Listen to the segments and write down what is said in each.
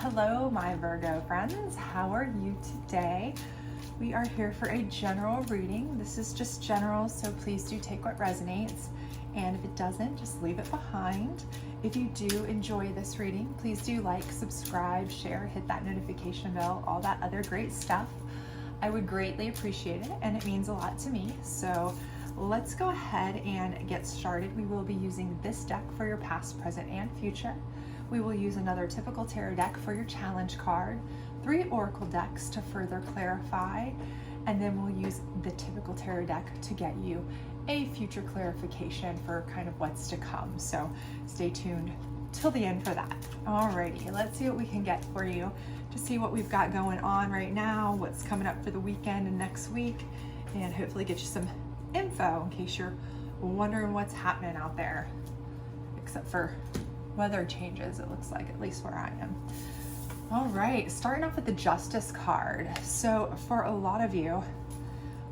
Hello, my Virgo friends. How are you today? We are here for a general reading. This is just general, so please do take what resonates. And if it doesn't, just leave it behind. If you do enjoy this reading, please do like, subscribe, share, hit that notification bell, all that other great stuff. I would greatly appreciate it, and it means a lot to me. So let's go ahead and get started. We will be using this deck for your past, present, and future. We will use another typical tarot deck for your challenge card, 3 oracle decks to further clarify, and then we'll use the typical tarot deck to get you a future clarification for kind of what's to come. So stay tuned till the end for that. Alrighty, let's see what we can get for you to see what we've got going on right now, what's coming up for the weekend and next week, and hopefully get you some info in case you're wondering what's happening out there, except for weather changes, it looks like, at least where I am. All right, starting off with the Justice card. So for a lot of you,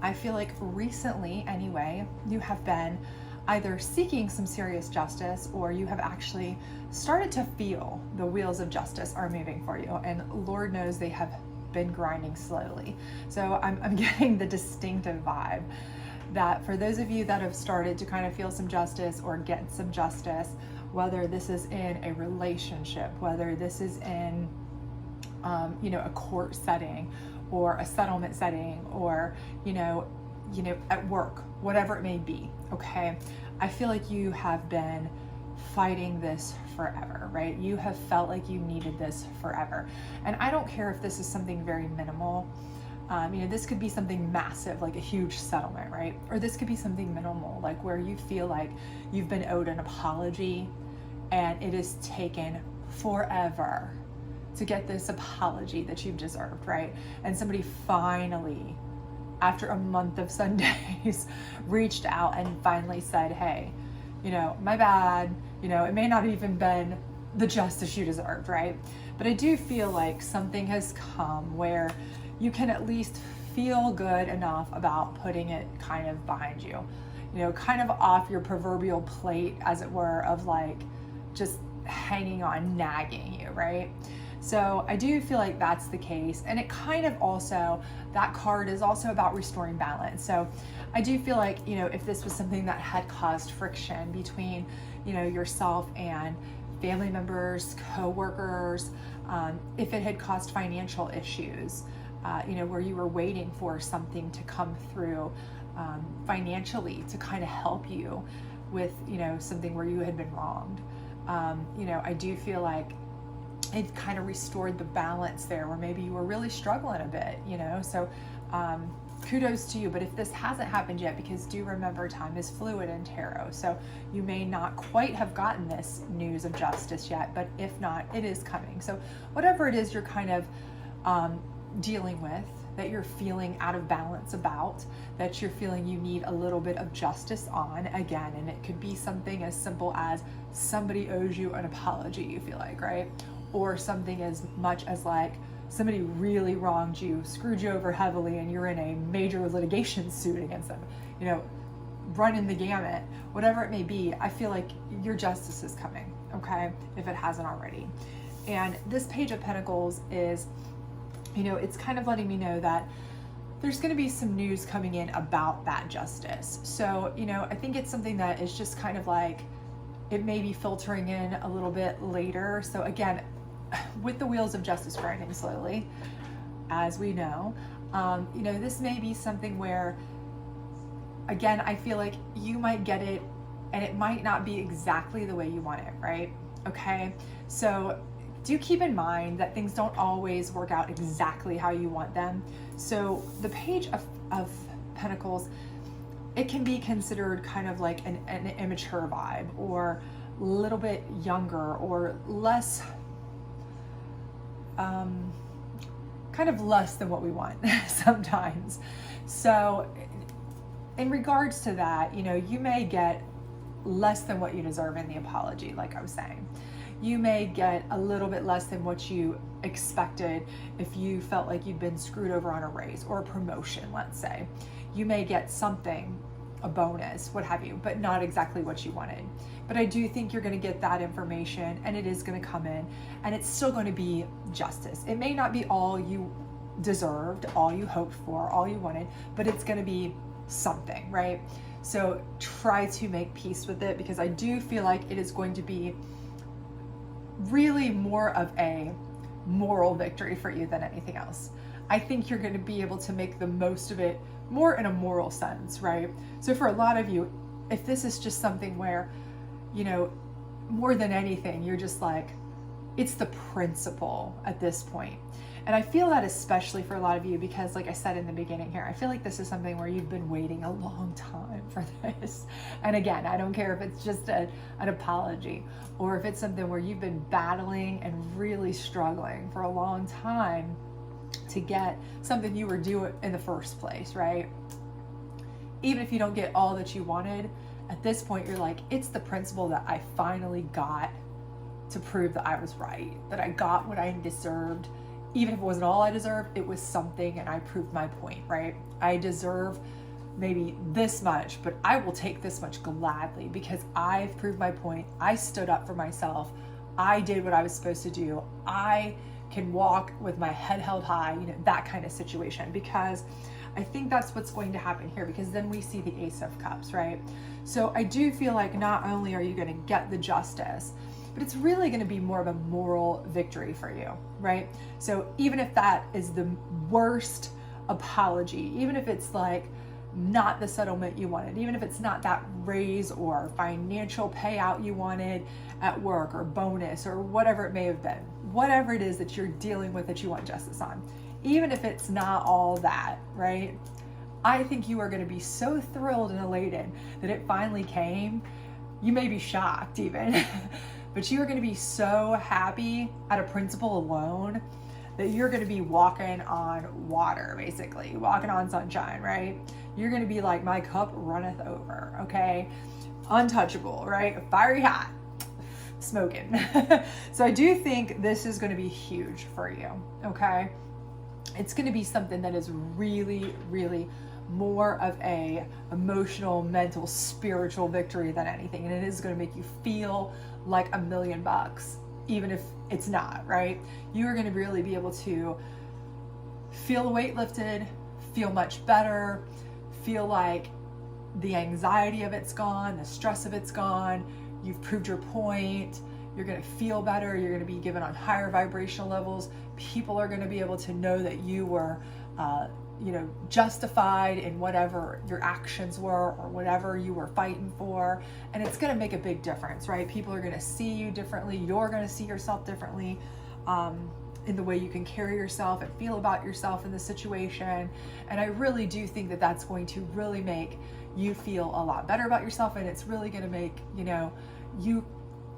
I feel like recently anyway, you have been either seeking some serious justice, or you have actually started to feel the wheels of justice are moving for you, and Lord knows they have been grinding slowly. So I'm getting the distinctive vibe that for those of you that have started to kind of feel some justice or get some justice, whether this is in a relationship, whether this is in a court setting or a settlement setting, or at work, whatever it may be, okay? I feel like you have been fighting this forever, right? You have felt like you needed this forever. And I don't care if this is something very minimal. This could be something massive, like a huge settlement, right? Or this could be something minimal, like where you feel like you've been owed an apology and it has taken forever to get this apology that you've deserved, right? And somebody finally, after a month of Sundays, reached out and finally said, hey, my bad, it may not have even been the justice you deserved, right? But I do feel like something has come where you can at least feel good enough about putting it kind of behind you, kind of off your proverbial plate, as it were, of like just hanging on, nagging you, right? So I do feel like that's the case. And it kind of also, that card is also about restoring balance. So I do feel like, if this was something that had caused friction between, yourself and family members, co-workers, if it had caused financial issues, where you were waiting for something to come through financially to kind of help you with, something where you had been wronged. I do feel like it kind of restored the balance there, where maybe you were really struggling a bit, so kudos to you. But if this hasn't happened yet, because do remember, time is fluid in tarot, so you may not quite have gotten this news of justice yet, but if not, it is coming. So whatever it is you're kind of dealing with, that you're feeling out of balance about, that you're feeling you need a little bit of justice on, again, and it could be something as simple as somebody owes you an apology, you feel like, right? Or something as much as like somebody really wronged you, screwed you over heavily, and you're in a major litigation suit against them, running the gamut, whatever it may be. I feel like your justice is coming, okay, if it hasn't already. And this Page of Pentacles is, it's kind of letting me know that there's going to be some news coming in about that justice. So, I think it's something that is just kind of like, it may be filtering in a little bit later. So again, with the wheels of justice grinding slowly, as we know, this may be something where, again, I feel like you might get it and it might not be exactly the way you want it, right? Okay. So do keep in mind that things don't always work out exactly how you want them. So the Page of Pentacles, it can be considered kind of like an immature vibe, or a little bit younger, or less, kind of less than what we want sometimes. So in regards to that, you may get less than what you deserve in the apology, like I was saying. You may get a little bit less than what you expected if you felt like you'd been screwed over on a raise or a promotion, let's say. You may get something a bonus, what have you, but not exactly what you wanted. But I do think you're going to get that information, and it is going to come in, and it's still going to be justice. It may not be all you deserved, all you hoped for, all you wanted, but it's going to be something, right? So try to make peace with it, because I do feel like it is going to be really more of a moral victory for you than anything else. I think you're going to be able to make the most of it more in a moral sense, right? So for a lot of you, if this is just something where, you know, more than anything, you're just like, it's the principle at this point. And I feel that especially for a lot of you, because like I said in the beginning here, I feel like this is something where you've been waiting a long time for this. And again, I don't care if it's just an apology, or if it's something where you've been battling and really struggling for a long time to get something you were due in the first place, right? Even if you don't get all that you wanted, at this point you're like, it's the principle that I finally got to prove that I was right, that I got what I deserved. Even if it wasn't all I deserved, it was something, and I proved my point, right? I deserve maybe this much, but I will take this much gladly because I've proved my point. I stood up for myself. I did what I was supposed to do. I can walk with my head held high, you know, that kind of situation, because I think that's what's going to happen here, because then we see the Ace of Cups, right? So I do feel like not only are you going to get the justice, but it's really going to be more of a moral victory for you, right? So even if that is the worst apology, even if it's like not the settlement you wanted, even if it's not that raise or financial payout you wanted at work, or bonus, or whatever it may have been, whatever it is that you're dealing with that you want justice on, even if it's not all that, right? I think you are going to be so thrilled and elated that it finally came. You may be shocked even, but you are going to be so happy at a principle alone that you're going to be walking on water, basically, walking on sunshine, right? You're going to be like, my cup runneth over, okay? Untouchable, right? Fiery hot, smoking. So I do think this is going to be huge for you, okay? It's going to be something that is really, really more of a emotional, mental, spiritual victory than anything. And it is going to make you feel like $1 million, even if it's not, right? You are going to really be able to feel the weight lifted, feel much better, feel like the anxiety of it's gone, the stress of it's gone. You've proved your point. You're going to feel better. You're going to be given on higher vibrational levels. People are going to be able to know that you were, justified in whatever your actions were or whatever you were fighting for. And it's going to make a big difference, right? People are going to see you differently. You're going to see yourself differently in the way you can carry yourself and feel about yourself in the situation. And I really do think that that's going to really make you feel a lot better about yourself. And it's really going to make, you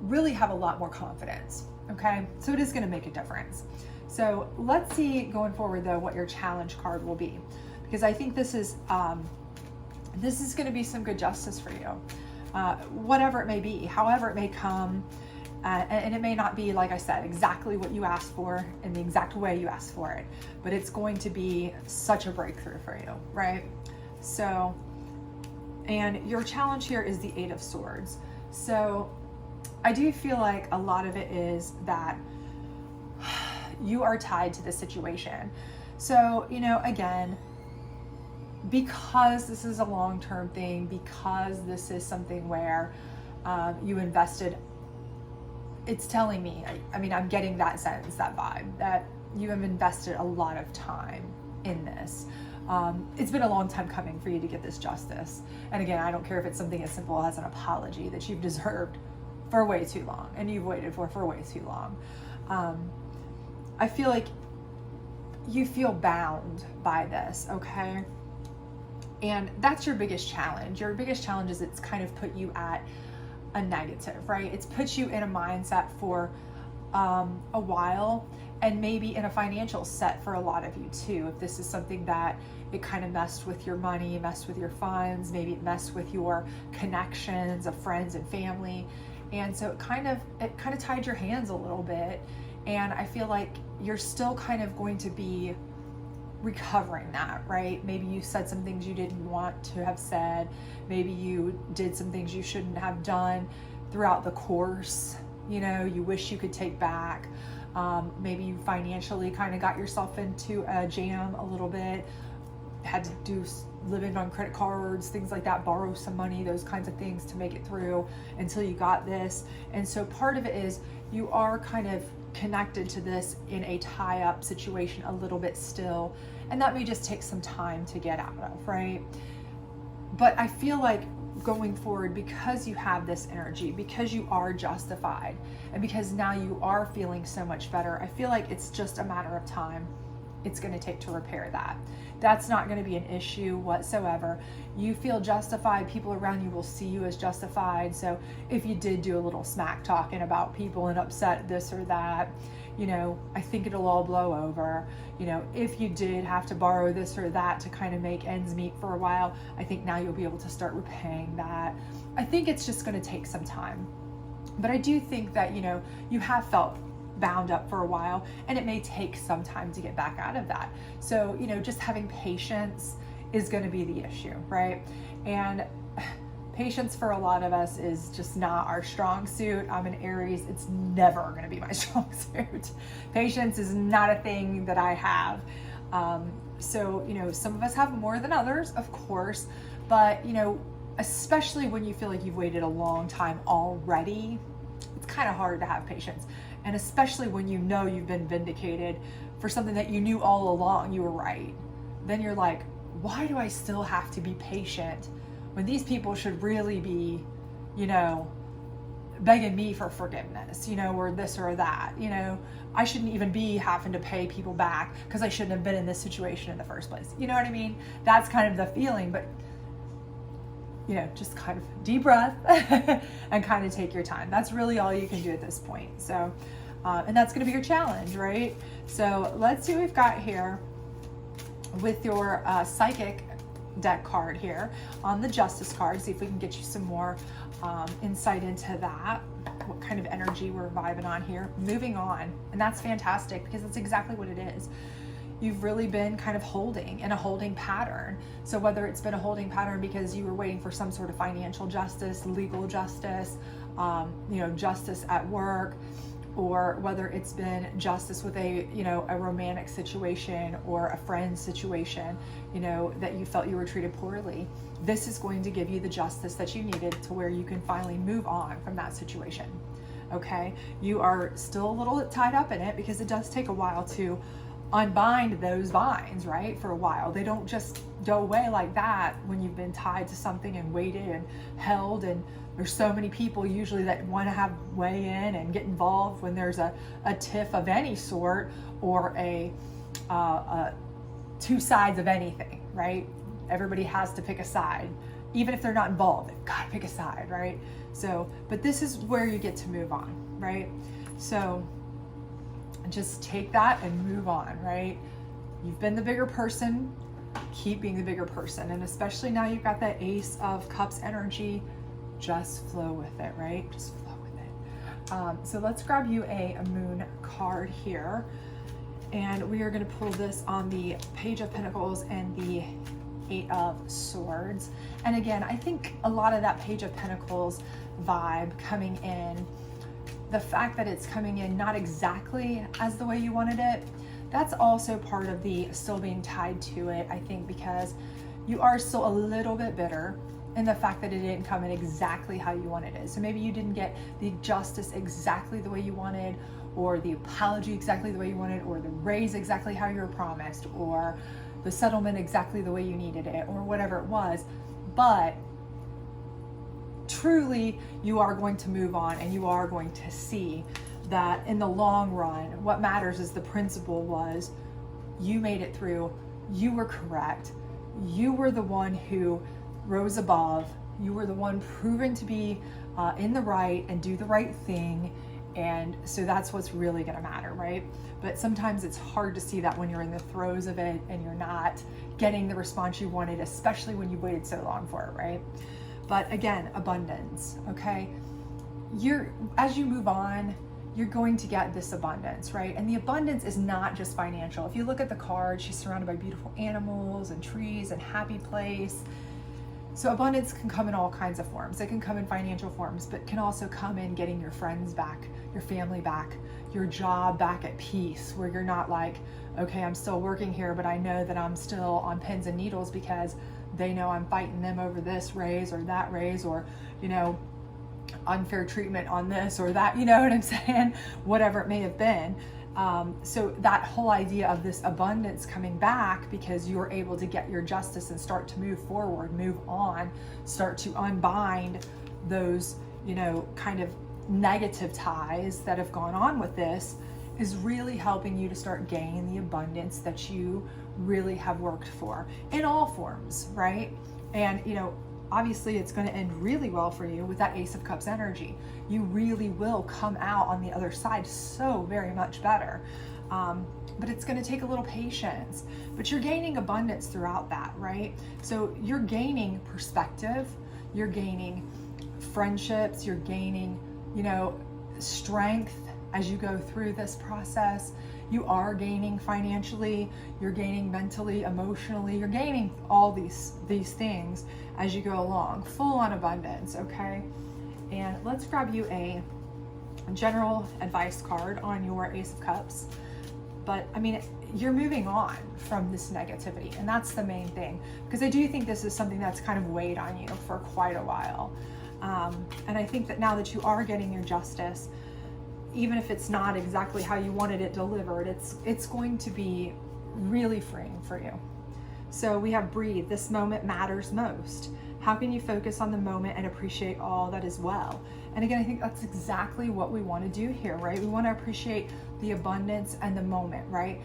really have a lot more confidence. Okay. So it is going to make a difference. So let's see going forward though, what your challenge card will be, because I think this is going to be some good justice for you, whatever it may be, however it may come. And it may not be, like I said, exactly what you asked for in the exact way you asked for it, but it's going to be such a breakthrough for you, right? So, and your challenge here is the Eight of Swords. So I do feel like a lot of it is that you are tied to the situation. So, again, because this is a long-term thing, because this is something where you invested, it's telling me, I'm getting that sense, that vibe, that you have invested a lot of time in this. It's been a long time coming for you to get this justice. And again, I don't care if it's something as simple as an apology that you've deserved for way too long and you've waited for way too long. I feel like you feel bound by this, okay? And that's your biggest challenge. Your biggest challenge is it's kind of put you at a negative, right? It's put you in a mindset for a while, and maybe in a financial set for a lot of you too. If this is something that it kind of messed with your money, messed with your funds, maybe it messed with your connections of friends and family. And so it kind of tied your hands a little bit. And I feel like you're still kind of going to be recovering that, right? Maybe you said some things you didn't want to have said. Maybe you did some things you shouldn't have done throughout the course, you know, you wish you could take back. Maybe you financially kind of got yourself into a jam a little bit, had to do living on credit cards, things like that, borrow some money, those kinds of things to make it through until you got this. And so part of it is you are kind of connected to this in a tie-up situation a little bit still, and that may just take some time to get out of, right? But I feel like going forward, because you have this energy, because you are justified, and because now you are feeling so much better, I feel like it's just a matter of time it's going to take to repair that. That's not going to be an issue whatsoever. You feel justified, people around you will see you as justified. So if you did do a little smack talking about people and upset this or that, you know, I think it'll all blow over. You know, if you did have to borrow this or that to kind of make ends meet for a while, I think now you'll be able to start repaying that. I think it's just going to take some time. But I do think that, you know, you have felt bound up for a while, and it may take some time to get back out of that. So, you know, just having patience is going to be the issue, right? And patience for a lot of us is just not our strong suit. I'm an Aries. It's never going to be my strong suit. Patience is not a thing that I have. So, you know, some of us have more than others, of course, but, you know, especially when you feel like you've waited a long time already, it's kind of hard to have patience. And especially when you know you've been vindicated for something that you knew all along you were right. Then you're like, why do I still have to be patient when these people should really be, you know, begging me for forgiveness, you know, or this or that, you know, I shouldn't even be having to pay people back because I shouldn't have been in this situation in the first place. You know what I mean? That's kind of the feeling, but you know, just kind of deep breath and kind of take your time. That's really all you can do at this point. So, and that's going to be your challenge, right? So let's see what we've got here with your psychic deck card here on the Justice card. See if we can get you some more insight into that, what kind of energy we're vibing on here. Moving on, and that's fantastic because that's exactly what it is. You've really been kind of holding in a holding pattern. So whether it's been a holding pattern because you were waiting for some sort of financial justice, legal justice, you know, justice at work, or whether it's been justice with a, you know, a romantic situation or a friend situation, you know, that you felt you were treated poorly. This is going to give you the justice that you needed to where you can finally move on from that situation. Okay, you are still a little tied up in it because it does take a while to unbind those vines, right? For a while. They don't just go away like that when you've been tied to something and waited and held. And there's so many people usually that want to have weigh in and get involved when there's a tiff of any sort or a two sides of anything, right? Everybody has to pick a side. Even if they're not involved, they've got to pick a side, right? So, but this is where you get to move on, right? So just take that and move on, right? You've been the bigger person, keep being the bigger person. And especially now you've got that Ace of Cups energy, just flow with it, right? Just flow with it. So let's grab you a Moon card here. And we are going to pull this on the Page of Pentacles and the Eight of Swords. And again, I think a lot of that Page of Pentacles vibe coming in, the fact that it's coming in not exactly as the way you wanted it, that's also part of the still being tied to it, I think, because you are still a little bit bitter in the fact that it didn't come in exactly how you wanted it. So maybe you didn't get the justice exactly the way you wanted, or the apology exactly the way you wanted, or the raise exactly how you were promised, or the settlement exactly the way you needed it, or whatever it was. But truly, you are going to move on, and you are going to see that in the long run, what matters is the principle was you made it through, you were correct, you were the one who rose above, you were the one proven to be in the right and do the right thing. And so that's what's really going to matter, right? But sometimes it's hard to see that when you're in the throes of it and you're not getting the response you wanted, especially when you waited so long for it, right? But again, abundance, okay? As you move on, you're going to get this abundance, right? And the abundance is not just financial. If you look at the card, she's surrounded by beautiful animals and trees and happy place. So abundance can come in all kinds of forms. It can come in financial forms, but can also come in getting your friends back, your family back, your job back at peace, where you're not like, okay, I'm still working here, but I know that I'm still on pins and needles because they know I'm fighting them over this raise or that raise, or, you know, unfair treatment on this or that, you know what I'm saying? Whatever it may have been. So that whole idea of this abundance coming back because you're able to get your justice and start to move forward, move on, start to unbind those, you know, kind of negative ties that have gone on with this, is really helping you to start gaining the abundance that you really have worked for in all forms, right? And, you know, obviously it's going to end really well for you with that Ace of Cups energy. You really will come out on the other side so very much better. But it's going to take a little patience, but you're gaining abundance throughout that, right? So you're gaining perspective, you're gaining friendships, you're gaining, you know, strength as you go through this process. You are gaining financially, you're gaining mentally, emotionally, you're gaining all these things as you go along, full on abundance, okay? And let's grab you a general advice card on your Ace of Cups. But I mean, you're moving on from this negativity, and that's the main thing, because I do think this is something that's kind of weighed on you for quite a while. And I think that now that you are getting your justice, even if it's not exactly how you wanted it delivered, it's going to be really freeing for you. So we have breathe. This moment matters most. How can you focus on the moment and appreciate all that is well? And again, I think that's exactly what we want to do here, right? We want to appreciate the abundance and the moment, right?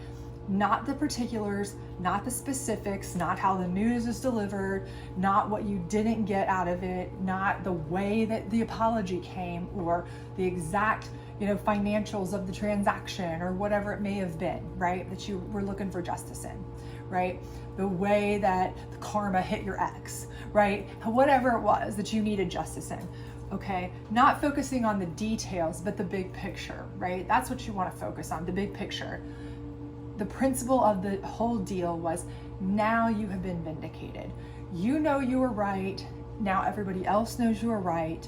Not the particulars, not the specifics, not how the news is delivered, not what you didn't get out of it, not the way that the apology came, or the exact, you know, financials of the transaction, or whatever it may have been, right? That you were looking for justice in, right? The way that the karma hit your ex, right? Whatever it was that you needed justice in, okay? Not focusing on the details, but the big picture, right? That's what you want to focus on, the big picture. The principle of the whole deal was, now you have been vindicated. You know you were right. Now everybody else knows you were right.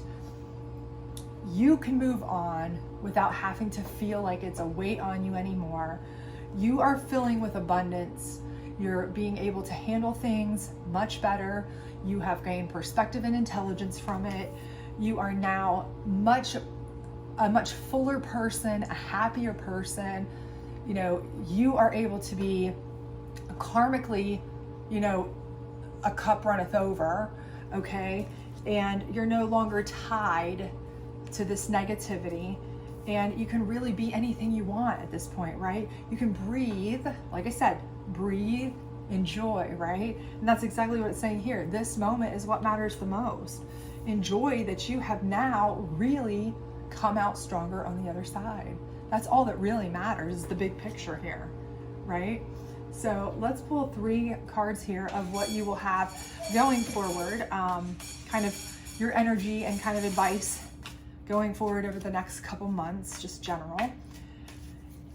You can move on without having to feel like it's a weight on you anymore. You are filling with abundance. You're being able to handle things much better. You have gained perspective and intelligence from it. You are now a much fuller person, a happier person. You know, you are able to be karmically, you know, a cup runneth over, okay? And you're no longer tied to this negativity, and you can really be anything you want at this point, right? You can breathe, like I said, breathe, enjoy, right? And that's exactly what it's saying here. This moment is what matters the most. Enjoy that you have now really come out stronger on the other side. That's all that really matters, is the big picture here, right? So let's pull 3 cards here of what you will have going forward, kind of your energy and kind of advice going forward over the next couple months, just general.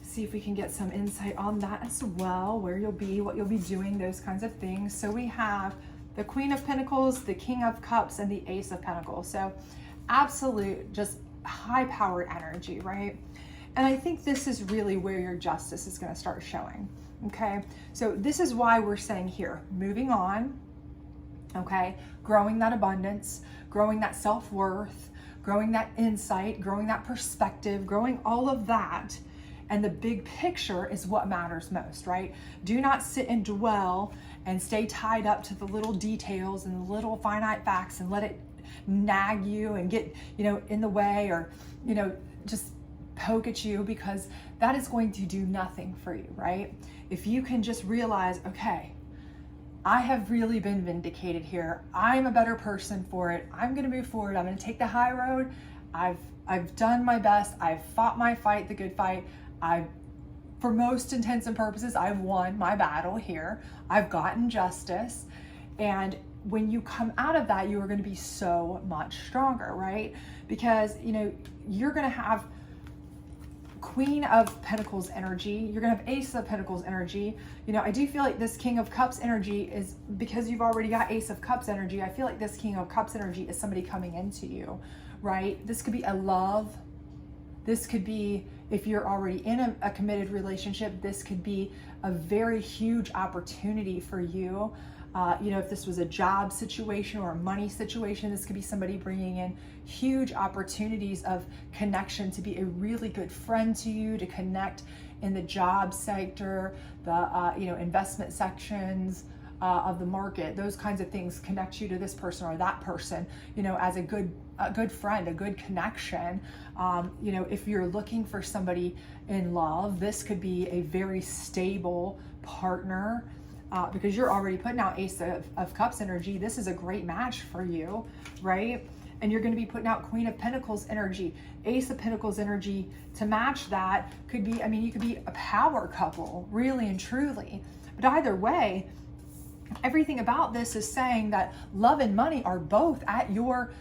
See if we can get some insight on that as well, where you'll be, what you'll be doing, those kinds of things. So we have the Queen of Pentacles, the King of Cups, and the Ace of Pentacles. So absolute, just high-powered energy, right? And I think this is really where your justice is going to start showing, okay? So this is why we're saying here, moving on, okay? Growing that abundance, growing that self-worth, growing that insight, growing that perspective, growing all of that. And the big picture is what matters most, right? Do not sit and dwell and stay tied up to the little details and the little finite facts and let it nag you and get, you know, in the way, or, you know, just poke at you, because that is going to do nothing for you, right? If you can just realize, okay, I have really been vindicated here. I'm a better person for it. I'm going to move forward. I'm going to take the high road. I've done my best. I've fought my fight, the good fight. For most intents and purposes, I've won my battle here. I've gotten justice. And when you come out of that, you are going to be so much stronger, right? Because, you know, you're going to have Queen of Pentacles energy. You're gonna have Ace of Pentacles energy. You know, I do feel like this King of Cups energy is, because you've already got Ace of Cups energy, I feel like this King of Cups energy is somebody coming into you, right? This could be a love. This could be, if you're already in a committed relationship, this could be a very huge opportunity for you. You know, if this was a job situation or a money situation, this could be somebody bringing in huge opportunities of connection, to be a really good friend to you, to connect in the job sector, the you know, investment sections of the market. Those kinds of things connect you to this person or that person, you know, as a good friend, a good connection. You know, if you're looking for somebody in love, this could be a very stable partner. Because you're already putting out Ace of Cups energy. This is a great match for you, right? And you're going to be putting out Queen of Pentacles energy, Ace of Pentacles energy. To match that could be, I mean, you could be a power couple, really and truly. But either way, everything about this is saying that love and money are both at your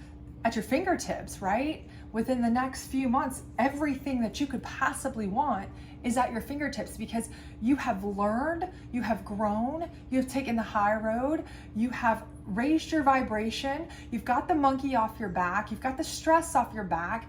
fingertips, right? Within the next few months, everything that you could possibly want is at your fingertips, because you have learned, you have grown, you have taken the high road, you have raised your vibration, you've got the monkey off your back, you've got the stress off your back.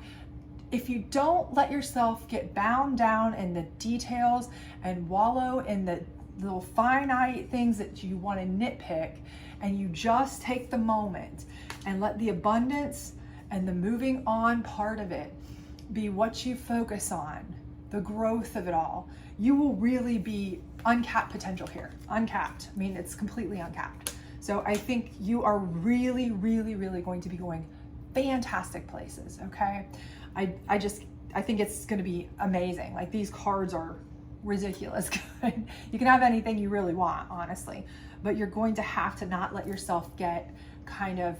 If you don't let yourself get bound down in the details and wallow in the little finite things that you want to nitpick, and you just take the moment and let the abundance and the moving on part of it be what you focus on, the growth of it all, you will really be uncapped potential here. Uncapped. I mean, it's completely uncapped. So I think you are really, really, really going to be going fantastic places, okay? I think it's going to be amazing. Like, these cards are ridiculous good. You can have anything you really want, honestly, but you're going to have to not let yourself get kind of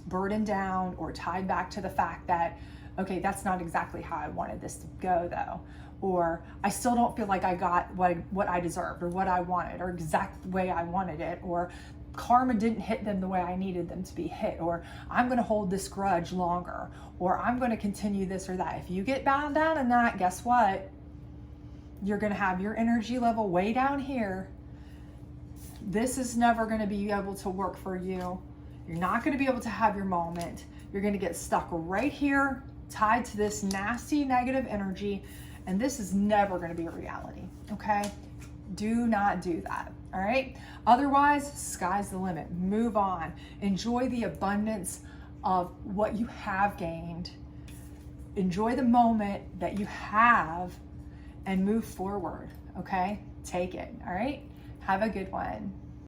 burdened down or tied back to the fact that, okay, that's not exactly how I wanted this to go though, or I still don't feel like I got what I deserved or what I wanted or exact way I wanted it, or karma didn't hit them the way I needed them to be hit, or I'm going to hold this grudge longer, or I'm going to continue this or that. If you get bound down in that, guess what? You're going to have your energy level way down here. This is never going to be able to work for you. You're not going to be able to have your moment. You're going to get stuck right here, tied to this nasty negative energy, and this is never going to be a reality, okay? Do not do that, all right? Otherwise, sky's the limit. Move on. Enjoy the abundance of what you have gained. Enjoy the moment that you have and move forward, okay? Take it, all right? Have a good one.